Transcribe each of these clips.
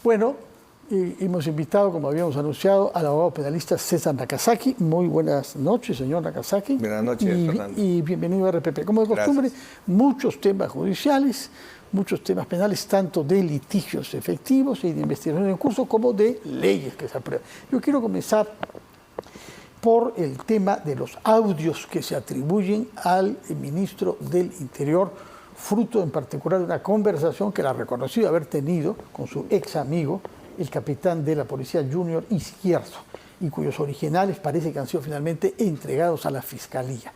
Bueno, hemos invitado, como habíamos anunciado, al abogado penalista César Nakazaki. Muy buenas noches, señor Nakazaki. Buenas noches, Fernando. Y bienvenido a RPP. Como de costumbre, muchos temas judiciales, muchos temas penales, tanto de litigios efectivos y de investigación en curso, como de leyes que se aprueban. Yo quiero comenzar por el tema de los audios que se atribuyen al ministro del Interior, fruto en particular de una conversación que él ha reconocido haber tenido con su ex amigo, el capitán de la Policía Junior Izquierdo, y cuyos originales parece que han sido finalmente entregados a la Fiscalía.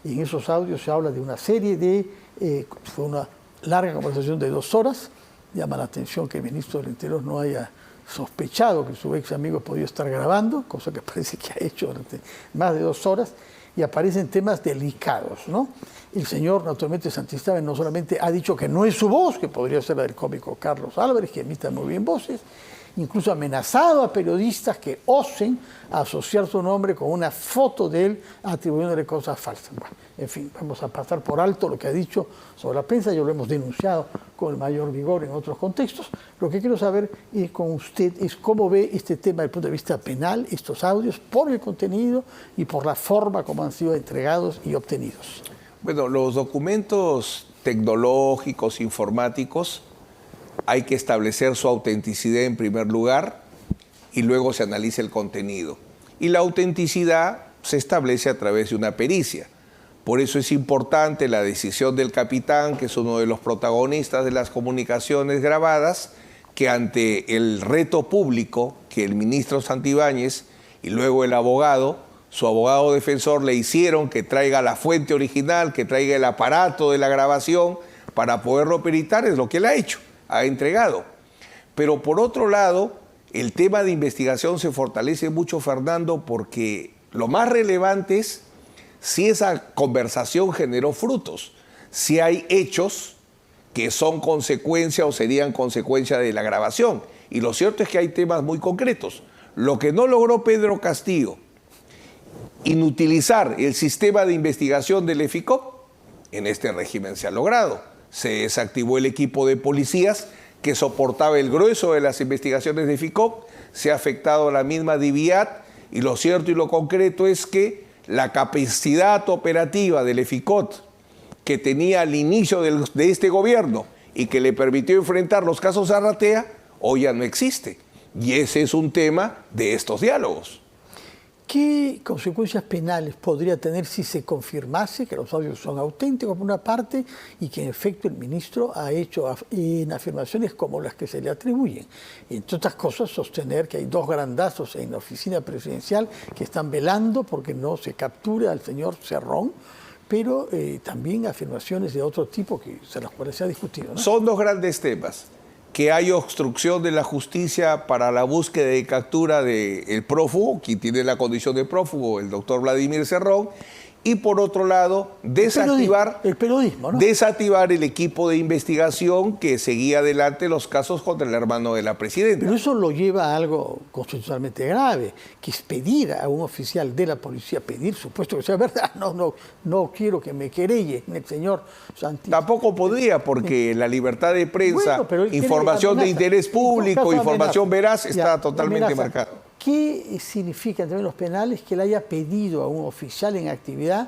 Y en esos audios se habla de una serie de... fue una larga conversación de 2 horas. Llama la atención que el ministro del Interior no haya sospechado que su ex amigo podía estar grabando, cosa que parece que ha hecho durante más de 2 horas, y aparecen temas delicados, ¿no? El señor, naturalmente, Santisteban no solamente ha dicho que no es su voz, que podría ser la del cómico Carlos Álvarez, que emita muy bien voces, incluso ha amenazado a periodistas que osen asociar su nombre con una foto de él atribuyéndole cosas falsas. Bueno, en fin, vamos a pasar por alto lo que ha dicho sobre la prensa, ya lo hemos denunciado con el mayor vigor en otros contextos. Lo que quiero saber con usted es cómo ve este tema desde el punto de vista penal, estos audios, por el contenido y por la forma como han sido entregados y obtenidos. Bueno, los documentos tecnológicos, informáticos, hay que establecer su autenticidad en primer lugar y luego se analiza el contenido. Y la autenticidad se establece a través de una pericia. Por eso es importante la decisión del capitán, que es uno de los protagonistas de las comunicaciones grabadas, que ante el reto público que el ministro Santibáñez y luego el abogado, su abogado defensor, le hicieron que traiga la fuente original, que traiga el aparato de la grabación para poderlo peritar, es lo que él ha hecho, ha entregado. Pero por otro lado, el tema de investigación se fortalece mucho, Fernando, porque lo más relevante es si esa conversación generó frutos, si hay hechos que son consecuencia o serían consecuencia de la grabación. Y lo cierto es que hay temas muy concretos. Lo que no logró Pedro Castillo, inutilizar el sistema de investigación del EFICOP, en este régimen se ha logrado. Se desactivó el equipo de policías que soportaba el grueso de las investigaciones de EFICOP, se ha afectado a la misma DIVIAT, y lo cierto y lo concreto es que la capacidad operativa del EFICOP que tenía al inicio de este gobierno y que le permitió enfrentar los casos Arratea, hoy ya no existe. Y ese es un tema de estos diálogos. ¿Qué consecuencias penales podría tener si se confirmase que los audios son auténticos por una parte y que en efecto el ministro ha hecho en afirmaciones como las que se le atribuyen? Entre otras cosas, sostener que hay 2 grandazos en la oficina presidencial que están velando porque no se capture al señor Cerrón, pero también afirmaciones de otro tipo que de las cuales se ha discutido, ¿no? Son 2 grandes temas. Que hay obstrucción de la justicia para la búsqueda y captura del prófugo, quien tiene la condición de prófugo, el doctor Vladimir Cerrón, y por otro lado, desactivar el periodismo, ¿no? Desactivar el equipo de investigación que seguía adelante los casos contra el hermano de la presidenta. Pero eso lo lleva a algo constitucionalmente grave, que es pedir a un oficial de la policía, pedir, supuesto que sea verdad, no quiero que me querelle el señor Santisteban. Tampoco podría, porque la libertad de prensa, bueno, información de interés público, información veraz, está totalmente marcada. ¿Qué significa en términos penales que le haya pedido a un oficial en actividad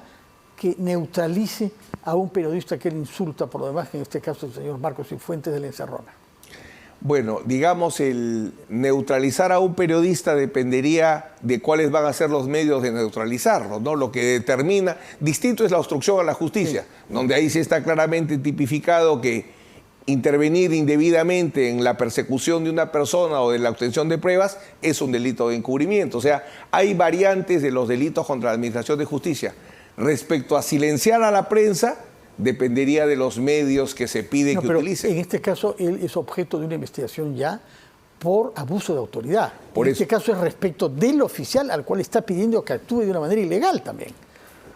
que neutralice a un periodista que él insulta, por lo demás, que en este caso el señor Marcos Cifuentes de la Encerrona? Bueno, digamos, el neutralizar a un periodista dependería de cuáles van a ser los medios de neutralizarlo, ¿no? Lo que determina, distinto es la obstrucción a la justicia, sí, donde ahí sí está claramente tipificado que intervenir indebidamente en la persecución de una persona o de la obtención de pruebas es un delito de encubrimiento. O sea, hay variantes de los delitos contra la administración de justicia. Respecto a silenciar a la prensa, dependería de los medios que se pide que utilice. En este caso, él es objeto de una investigación ya por abuso de autoridad. En este caso es respecto del oficial al cual está pidiendo que actúe de una manera ilegal también.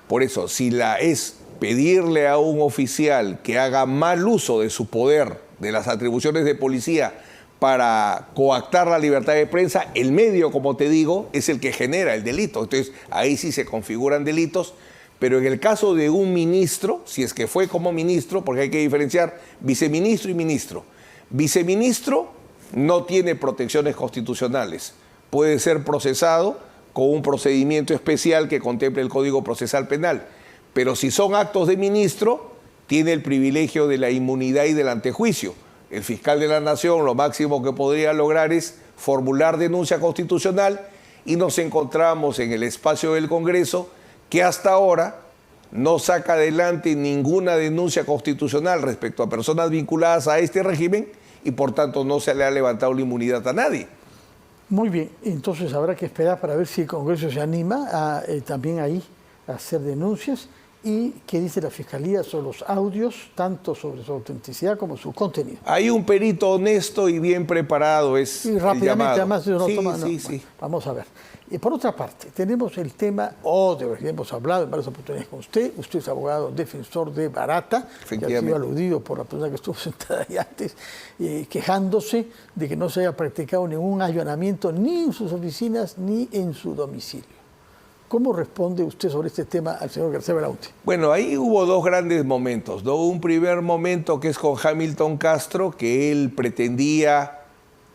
Por eso, si es pedirle a un oficial que haga mal uso de su poder, de las atribuciones de policía, para coactar la libertad de prensa, el medio, como te digo, es el que genera el delito. Entonces, ahí sí se configuran delitos, pero en el caso de un ministro, si es que fue como ministro, porque hay que diferenciar viceministro y ministro. Viceministro no tiene protecciones constitucionales. Puede ser procesado con un procedimiento especial que contemple el Código Procesal Penal. Pero si son actos de ministro, tiene el privilegio de la inmunidad y del antejuicio. El fiscal de la Nación lo máximo que podría lograr es formular denuncia constitucional y nos encontramos en el espacio del Congreso que hasta ahora no saca adelante ninguna denuncia constitucional respecto a personas vinculadas a este régimen y por tanto no se le ha levantado la inmunidad a nadie. Muy bien, entonces habrá que esperar para ver si el Congreso se anima a, también ahí a hacer denuncias. ¿Y qué dice la Fiscalía sobre los audios, tanto sobre su autenticidad como su contenido? Hay un perito honesto y bien preparado, es y rápidamente, además de sí, bueno, vamos a ver. Y por otra parte, tenemos el tema Odebrecht, hemos hablado en varias oportunidades con usted es abogado defensor de Barata, que ha sido aludido por la persona que estuvo sentada ahí antes, quejándose de que no se haya practicado ningún allanamiento ni en sus oficinas ni en su domicilio. ¿Cómo responde usted sobre este tema al señor García Belaunte? Bueno, ahí hubo dos grandes momentos, ¿no? Un primer momento que es con Hamilton Castro, que él pretendía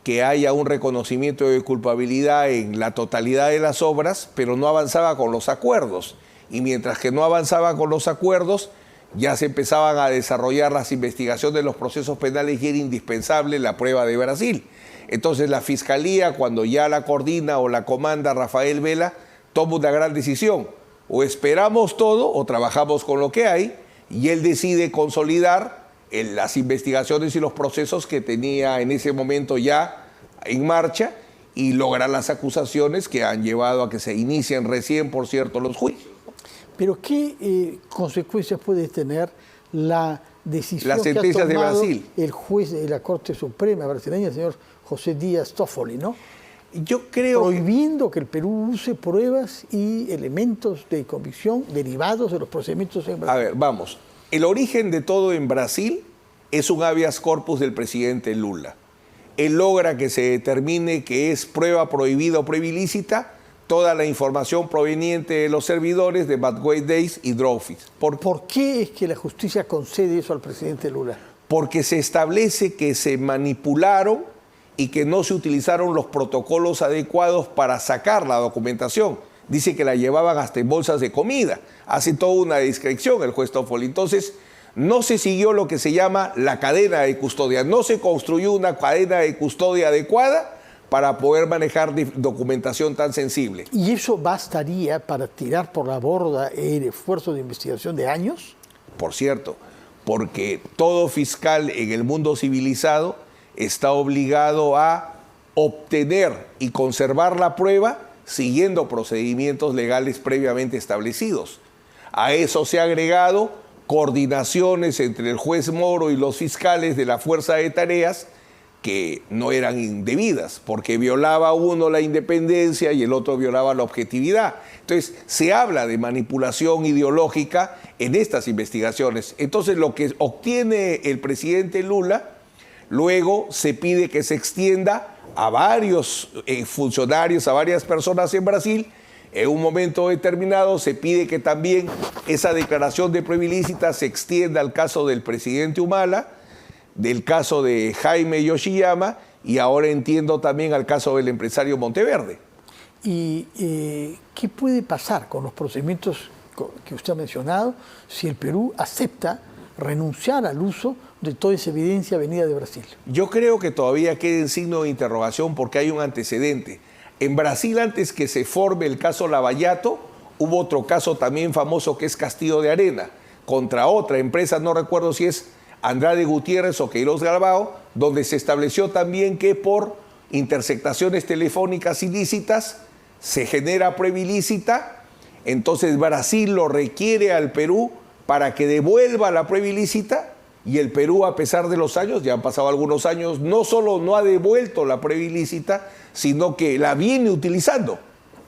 que haya un reconocimiento de culpabilidad en la totalidad de las obras, pero no avanzaba con los acuerdos. Y mientras que no avanzaba con los acuerdos, ya se empezaban a desarrollar las investigaciones de los procesos penales y era indispensable la prueba de Brasil. Entonces la Fiscalía, cuando ya la coordina o la comanda Rafael Vela, toma una gran decisión, o esperamos todo o trabajamos con lo que hay, y él decide consolidar las investigaciones y los procesos que tenía en ese momento ya en marcha y lograr las acusaciones que han llevado a que se inicien recién, por cierto, los juicios. Pero ¿qué consecuencias puede tener la decisión las sentencias que ha tomado de Brasil? El juez de la Corte Suprema brasileña, el señor José Díaz Toffoli, ¿no? Yo creo prohibiendo que el Perú use pruebas y elementos de convicción derivados de los procedimientos en Brasil. A ver, vamos. El origen de todo en Brasil es un habeas corpus del presidente Lula. Él logra que se determine que es prueba prohibida o prueba ilícita toda la información proveniente de los servidores de Batway Days y Dreyfus. ¿Por qué es que la justicia concede eso al presidente Lula? Porque se establece que se manipularon y que no se utilizaron los protocolos adecuados para sacar la documentación. Dice que la llevaban hasta en bolsas de comida. Hace toda una descripción el juez Toffoli. Entonces, no se siguió lo que se llama la cadena de custodia. No se construyó una cadena de custodia adecuada para poder manejar documentación tan sensible. ¿Y eso bastaría para tirar por la borda el esfuerzo de investigación de años? Por cierto, porque todo fiscal en el mundo civilizado está obligado a obtener y conservar la prueba siguiendo procedimientos legales previamente establecidos. A eso se ha agregado coordinaciones entre el juez Moro y los fiscales de la Fuerza de Tareas que no eran indebidas, porque violaba uno la independencia y el otro violaba la objetividad. Entonces, se habla de manipulación ideológica en estas investigaciones. Entonces, lo que obtiene el presidente Lula, luego se pide que se extienda a varios funcionarios, a varias personas en Brasil. En un momento determinado se pide que también esa declaración de prueba ilícita se extienda al caso del presidente Humala, del caso de Jaime Yoshiyama y ahora entiendo también al caso del empresario Monteverde. ¿Y qué puede pasar con los procedimientos que usted ha mencionado si el Perú acepta renunciar al uso de toda esa evidencia venida de Brasil? Yo creo que todavía queda en signo de interrogación porque hay un antecedente. En Brasil, antes que se forme el caso Lavallato, hubo otro caso también famoso que es Castillo de Arena, contra otra empresa, no recuerdo si es Andrade Gutiérrez o Queiroz Galbao, donde se estableció también que por interceptaciones telefónicas ilícitas se genera prueba ilícita, entonces Brasil lo requiere al Perú para que devuelva la prueba ilícita y el Perú, a pesar de los años, ya han pasado algunos años, no solo no ha devuelto la prueba ilícita, sino que la viene utilizando,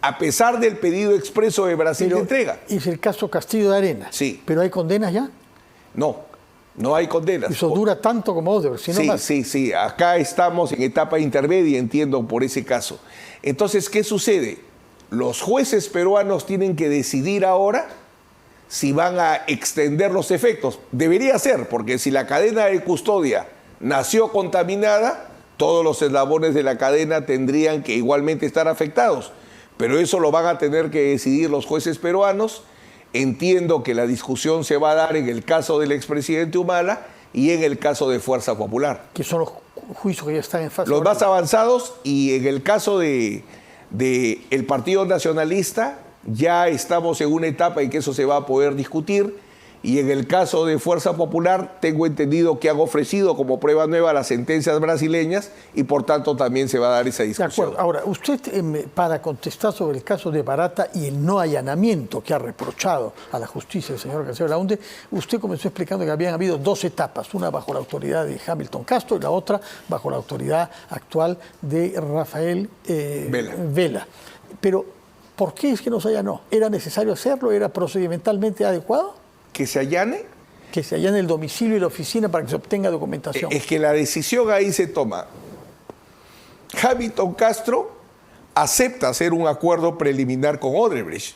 a pesar del pedido expreso de Brasil de entrega. ¿Es el caso Castillo de Arena? Sí. ¿Pero hay condenas ya? No hay condenas. Eso dura tanto como Odebrecht, si no más. Sí. Acá estamos en etapa intermedia, entiendo, por ese caso. Entonces, ¿qué sucede? Los jueces peruanos tienen que decidir ahora si van a extender los efectos. Debería ser, porque si la cadena de custodia nació contaminada, todos los eslabones de la cadena tendrían que igualmente estar afectados. Pero eso lo van a tener que decidir los jueces peruanos. Entiendo que la discusión se va a dar en el caso del expresidente Humala y en el caso de Fuerza Popular. Que son los juicios que ya están en fase. Los más avanzados, y en el caso de el Partido Nacionalista ya estamos en una etapa en que eso se va a poder discutir. Y en el caso de Fuerza Popular, tengo entendido que han ofrecido como prueba nueva las sentencias brasileñas y por tanto también se va a dar esa discusión. De acuerdo. Ahora, usted, para contestar sobre el caso de Barata y el no allanamiento que ha reprochado a la justicia el señor García Belaúnde, usted comenzó explicando que habían habido dos etapas, una bajo la autoridad de Hamilton Castro y la otra bajo la autoridad actual de Rafael Vela. Pero, ¿por qué es que no se allanó? ¿Era necesario hacerlo? ¿Era procedimentalmente adecuado? ¿Que se allane? Que se allane el domicilio y la oficina para que se obtenga documentación. Es que la decisión ahí se toma. Hamilton Castro acepta hacer un acuerdo preliminar con Odebrecht.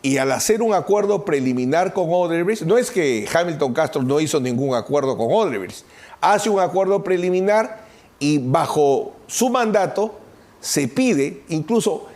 Y al hacer un acuerdo preliminar con Odebrecht, no es que Hamilton Castro no hizo ningún acuerdo con Odebrecht. Hace un acuerdo preliminar y bajo su mandato se pide, incluso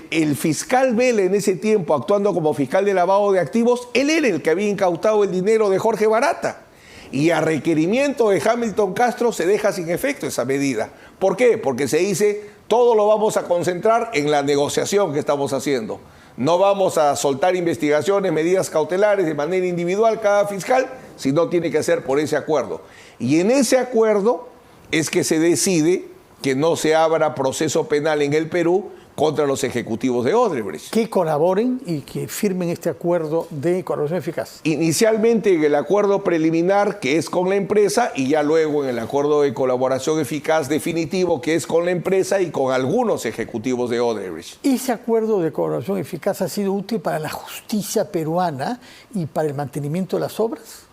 el fiscal Vela en ese tiempo, actuando como fiscal de lavado de activos, él era el que había incautado el dinero de Jorge Barata. Y a requerimiento de Hamilton Castro se deja sin efecto esa medida. ¿Por qué? Porque se dice, todo lo vamos a concentrar en la negociación que estamos haciendo. No vamos a soltar investigaciones, medidas cautelares de manera individual cada fiscal, sino tiene que ser por ese acuerdo. Y en ese acuerdo es que se decide que no se abra proceso penal en el Perú contra los ejecutivos de Odebrecht. Que colaboren y que firmen este acuerdo de colaboración eficaz. Inicialmente en el acuerdo preliminar, que es con la empresa, y ya luego en el acuerdo de colaboración eficaz definitivo, que es con la empresa y con algunos ejecutivos de Odebrecht. ¿Ese acuerdo de colaboración eficaz ha sido útil para la justicia peruana y para el mantenimiento de las obras?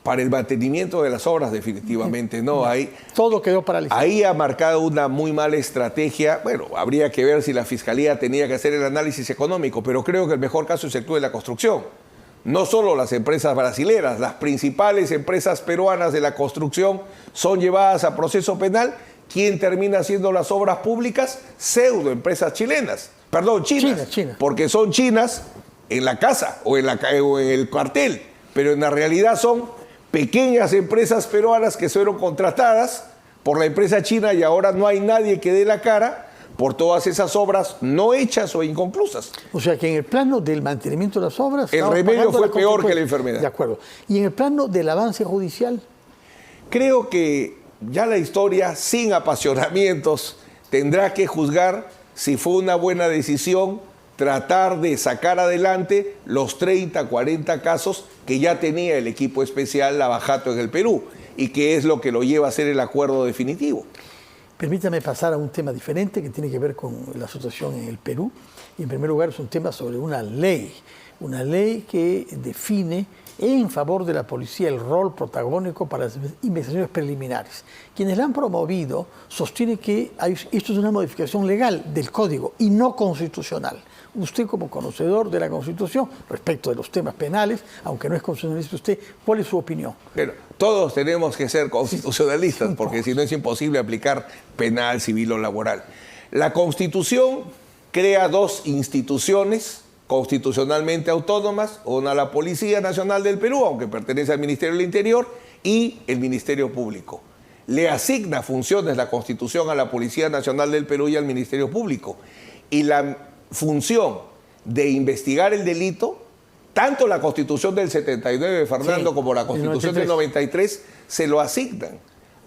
Para el mantenimiento de las obras, definitivamente no. Ahí, todo quedó paralizado. Ahí ha marcado una muy mala estrategia. Bueno, habría que ver si la Fiscalía tenía que hacer el análisis económico, pero creo que el mejor caso es el sector de la construcción. No solo las empresas brasileras, las principales empresas peruanas de la construcción son llevadas a proceso penal. ¿Quién termina haciendo las obras públicas? Pseudoempresas chilenas. Perdón, chinas. China. Porque son chinas en la casa o en el cuartel, pero en la realidad son pequeñas empresas peruanas que fueron contratadas por la empresa china y ahora no hay nadie que dé la cara por todas esas obras no hechas o inconclusas. O sea que en el plano del mantenimiento de las obras... El remedio fue peor que la enfermedad. De acuerdo. ¿Y en el plano del avance judicial? Creo que ya la historia, sin apasionamientos, tendrá que juzgar si fue una buena decisión tratar de sacar adelante los 30, 40 casos que ya tenía el equipo especial Lavajato en el Perú y que es lo que lo lleva a hacer el acuerdo definitivo. Permítame pasar a un tema diferente que tiene que ver con la situación en el Perú. Y en primer lugar es un tema sobre una ley que define en favor de la policía el rol protagónico para las investigaciones preliminares. Quienes la han promovido sostienen que esto es una modificación legal del Código y no constitucional. Usted, como conocedor de la Constitución, respecto de los temas penales, aunque no es constitucionalista usted, ¿cuál es su opinión? Pero todos tenemos que ser constitucionalistas, porque si no es imposible aplicar penal, civil o laboral. La Constitución crea dos instituciones constitucionalmente autónomas, una la Policía Nacional del Perú, aunque pertenece al Ministerio del Interior, y el Ministerio Público. Le asigna funciones la Constitución a la Policía Nacional del Perú y al Ministerio Público. Y la función de investigar el delito, tanto la Constitución del 79 de Fernando como la Constitución del 93 se lo asignan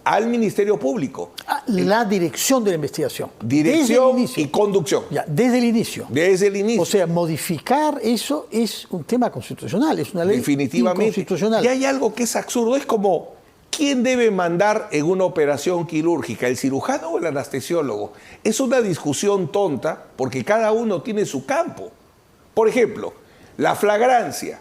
al Ministerio Público. La dirección de la investigación. Dirección y conducción. Ya, desde el inicio. Desde el inicio. O sea, modificar eso es un tema constitucional, es una ley inconstitucional. Y hay algo que es absurdo, es como ¿quién debe mandar en una operación quirúrgica, el cirujano o el anestesiólogo? Es una discusión tonta porque cada uno tiene su campo. Por ejemplo, la flagrancia.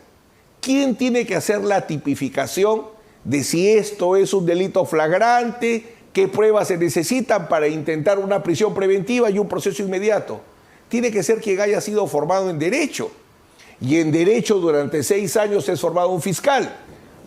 ¿Quién tiene que hacer la tipificación de si esto es un delito flagrante? ¿Qué pruebas se necesitan para intentar una prisión preventiva y un proceso inmediato? Tiene que ser quien haya sido formado en Derecho. Y en Derecho durante 6 años es formado un fiscal.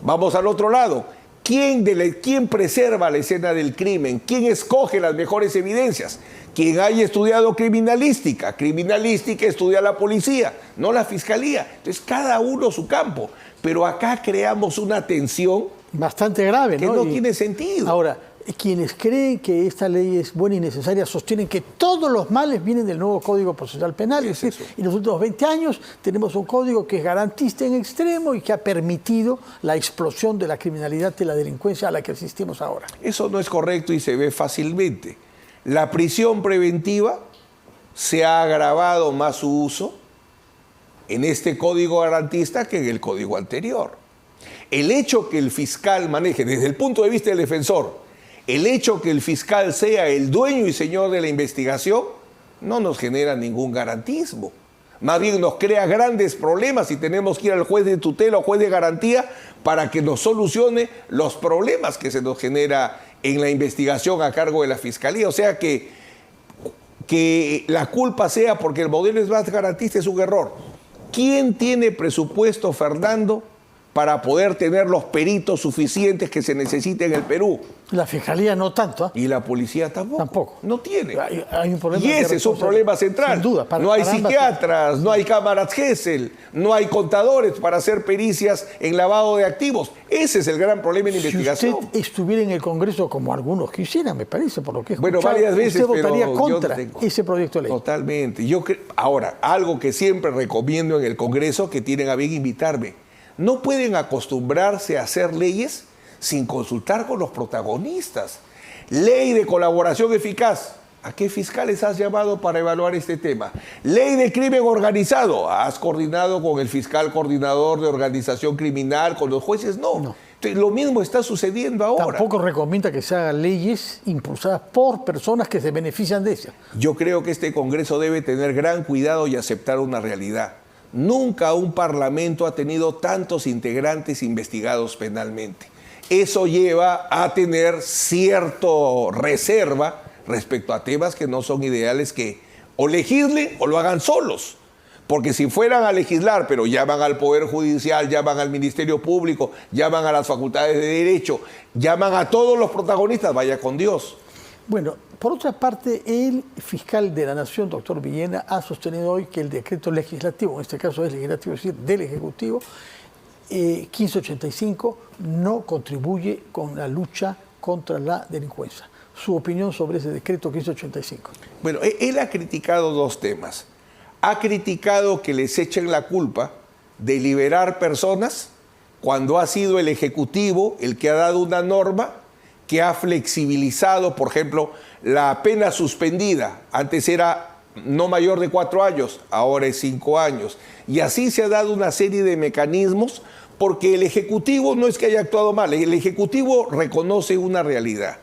Vamos al otro lado. ¿Quién preserva la escena del crimen? ¿Quién escoge las mejores evidencias? Quien haya estudiado criminalística. Criminalística estudia la policía, no la fiscalía. Entonces, cada uno su campo. Pero acá creamos una tensión bastante grave, que no tiene sentido. Ahora, quienes creen que esta ley es buena y necesaria sostienen que todos los males vienen del nuevo Código Procesal Penal. Es decir, en los últimos 20 años tenemos un código que es garantista en extremo y que ha permitido la explosión de la criminalidad y la delincuencia a la que asistimos ahora. Eso no es correcto y se ve fácilmente. La prisión preventiva se ha agravado más su uso en este código garantista que en el código anterior. El hecho que el fiscal maneje, desde el punto de vista del defensor, el hecho que el fiscal sea el dueño y señor de la investigación no nos genera ningún garantismo. Más bien nos crea grandes problemas y tenemos que ir al juez de tutela o juez de garantía para que nos solucione los problemas que se nos genera en la investigación a cargo de la fiscalía. O sea que la culpa sea porque el modelo es más garantista es un error. ¿Quién tiene presupuesto, Fernando, para poder tener los peritos suficientes que se necesiten en el Perú? La Fiscalía no tanto. Y la policía tampoco. No tiene. Hay un problema, y ese es un problema central. Sin duda. No hay psiquiatras, no hay cámaras Gesell, no hay contadores para hacer pericias en lavado de activos. Ese es el gran problema en investigación. Si usted estuviera en el Congreso, como algunos quisieran, me parece, por lo que he escuchado, varias veces, usted votaría contra ese proyecto de ley. Totalmente. Ahora, algo que siempre recomiendo en el Congreso, que tienen a bien invitarme. No pueden acostumbrarse a hacer leyes sin consultar con los protagonistas. Ley de colaboración eficaz. ¿A qué fiscales has llamado para evaluar este tema? Ley de crimen organizado. ¿Has coordinado con el fiscal coordinador de organización criminal, con los jueces? No. Entonces, lo mismo está sucediendo ahora. Tampoco recomienda que se hagan leyes impulsadas por personas que se benefician de ellas. Yo creo que este Congreso debe tener gran cuidado y aceptar una realidad. Nunca un parlamento ha tenido tantos integrantes investigados penalmente. Eso lleva a tener cierta reserva respecto a temas que no son ideales que o legislen o lo hagan solos. Porque si fueran a legislar, pero llaman al Poder Judicial, llaman al Ministerio Público, llaman a las facultades de Derecho, llaman a todos los protagonistas, vaya con Dios. Bueno, por otra parte, el fiscal de la Nación, doctor Villena, ha sostenido hoy que el decreto legislativo, en este caso es legislativo, es decir, del Ejecutivo, 1585, no contribuye con la lucha contra la delincuencia. Su opinión sobre ese decreto 1585. Bueno, él ha criticado dos temas. Ha criticado que les echen la culpa de liberar personas cuando ha sido el Ejecutivo el que ha dado una norma que ha flexibilizado, por ejemplo, la pena suspendida. Antes era no mayor de 4 años, ahora es 5 años. Y así se ha dado una serie de mecanismos porque el Ejecutivo no es que haya actuado mal, el Ejecutivo reconoce una realidad.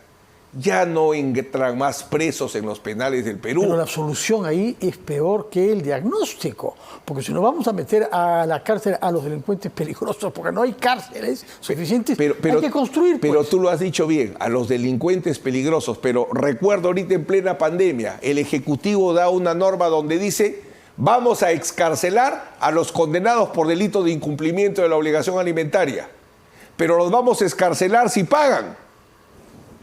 Ya no entran más presos en los penales del Perú. Pero la solución ahí es peor que el diagnóstico, porque si nos vamos a meter a la cárcel a los delincuentes peligrosos, porque no hay cárceles suficientes, hay que construir. Pero tú lo has dicho bien, a los delincuentes peligrosos, pero recuerdo ahorita en plena pandemia, el Ejecutivo da una norma donde dice, vamos a excarcelar a los condenados por delito de incumplimiento de la obligación alimentaria, pero los vamos a excarcelar si pagan.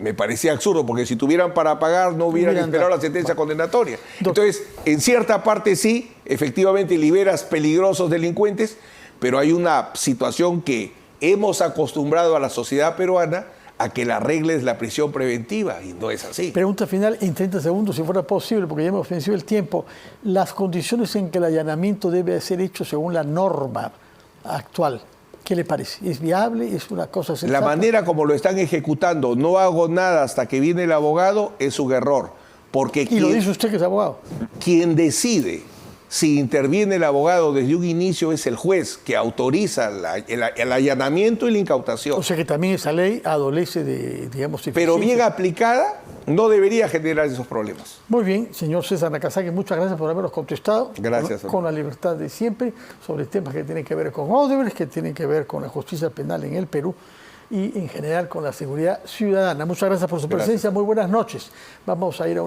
Me parecía absurdo, porque si tuvieran para pagar no hubieran esperado la sentencia condenatoria. Entonces, en cierta parte sí, efectivamente liberas peligrosos delincuentes, pero hay una situación que hemos acostumbrado a la sociedad peruana a que la regla es la prisión preventiva, y no es así. Pregunta final en 30 segundos, si fuera posible, porque ya hemos vencido el tiempo. Las condiciones en que el allanamiento debe ser hecho según la norma actual, ¿qué le parece? ¿Es viable? ¿Es una cosa sensata? La manera como lo están ejecutando, no hago nada hasta que viene el abogado, es un error. Porque lo dice usted que es abogado. Quien decide si interviene el abogado desde un inicio es el juez, que autoriza el allanamiento y la incautación. O sea que también esa ley adolece de, digamos... Pero bien aplicada, no debería generar esos problemas. Muy bien, señor César Nakazaki, muchas gracias por habernos contestado. Gracias. Con la libertad de siempre, sobre temas que tienen que ver con Odebrecht, que tienen que ver con la justicia penal en el Perú y en general con la seguridad ciudadana. Muchas gracias por su presencia, muy buenas noches. Vamos a ir a